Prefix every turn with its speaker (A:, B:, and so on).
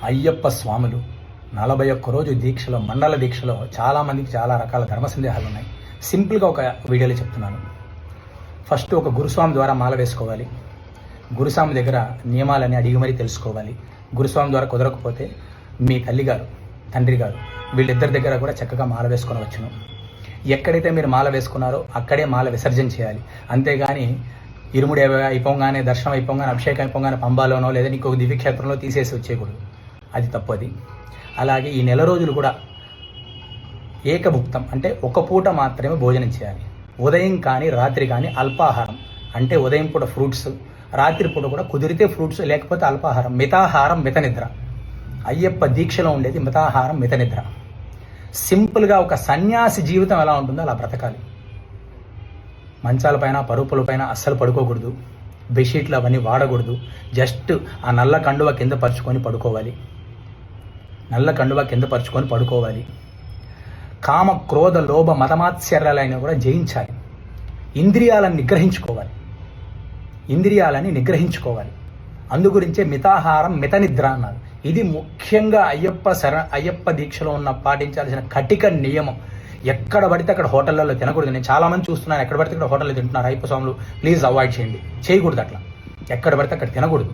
A: అయ్యప్ప స్వాములు 41 రోజు దీక్షలో, మండల దీక్షలో చాలామందికి చాలా రకాల ధర్మ సందేహాలు ఉన్నాయి. సింపుల్గా ఒక వీడియోలో చెప్తున్నాను. ఫస్ట్ ఒక గురుస్వామి ద్వారా మాల వేసుకోవాలి. గురుస్వామి దగ్గర నియమాలని అడిగి మరీ తెలుసుకోవాలి. గురుస్వామి ద్వారా కుదరకపోతే మీ తల్లిగారు, తండ్రి గారు వీళ్ళిద్దరి దగ్గర కూడా చక్కగా మాల వేసుకొని వచ్చును. ఎక్కడైతే మీరు మాల వేసుకున్నారో అక్కడే మాల విసర్జన చేయాలి. అంతేగాని ఇరుముడి అయిపోగానే, దర్శనం అయిపోగానే, అభిషేకం అయిపోగానే పంబాలోనో లేదా ఇంకొక దివ్యక్షేత్రంలో తీసేసి వచ్చేయకూడదు. అది తప్పది. అలాగే ఈ నెల రోజులు కూడా ఏకభుక్తం అంటే ఒక పూట మాత్రమే భోజనం చేయాలి. ఉదయం కానీ రాత్రి కానీ అల్పాహారం అంటే ఉదయం పూట ఫ్రూట్స్, రాత్రి పూట కూడా కుదిరితే ఫ్రూట్స్ లేకపోతే అల్పాహారం. మితాహారం మితనిద్ర. అయ్యప్ప దీక్షలో ఉండేది మితాహారం మితనిద్ర. సింపుల్గా ఒక సన్యాసి జీవితం ఎలా ఉంటుందో అలా బ్రతకాలి. మంచాలపైన, పరుపులపైన అస్సలు పడుకోకూడదు. బెడ్షీట్లు అవన్నీ వాడకూడదు. జస్ట్ ఆ నల్ల కండువ కింద పరుచుకొని పడుకోవాలి. నల్ల కండువ కింద పరుచుకొని పడుకోవాలి. కామ, క్రోధ, లోభ, మతమాత్సర్యాలైనా కూడా జయించాలి. ఇంద్రియాలను నిగ్రహించుకోవాలి. అందుగురించే మితాహారం మితనిద్ర అన్నారు. ఇది ముఖ్యంగా అయ్యప్ప దీక్షలో ఉన్న పాటించాల్సిన కటిక నియమం. ఎక్కడ పడితే అక్కడ హోటళ్లలో తినకూడదు. నేను చాలామంది చూస్తున్నాను, ఎక్కడ పడితే అక్కడ హోటల్లో తింటున్నారు. అయ్యప్ప స్వాములు ప్లీజ్ అవాయిడ్ చేయండి. చేయకూడదు అట్లా. ఎక్కడ పడితే అక్కడ తినకూడదు.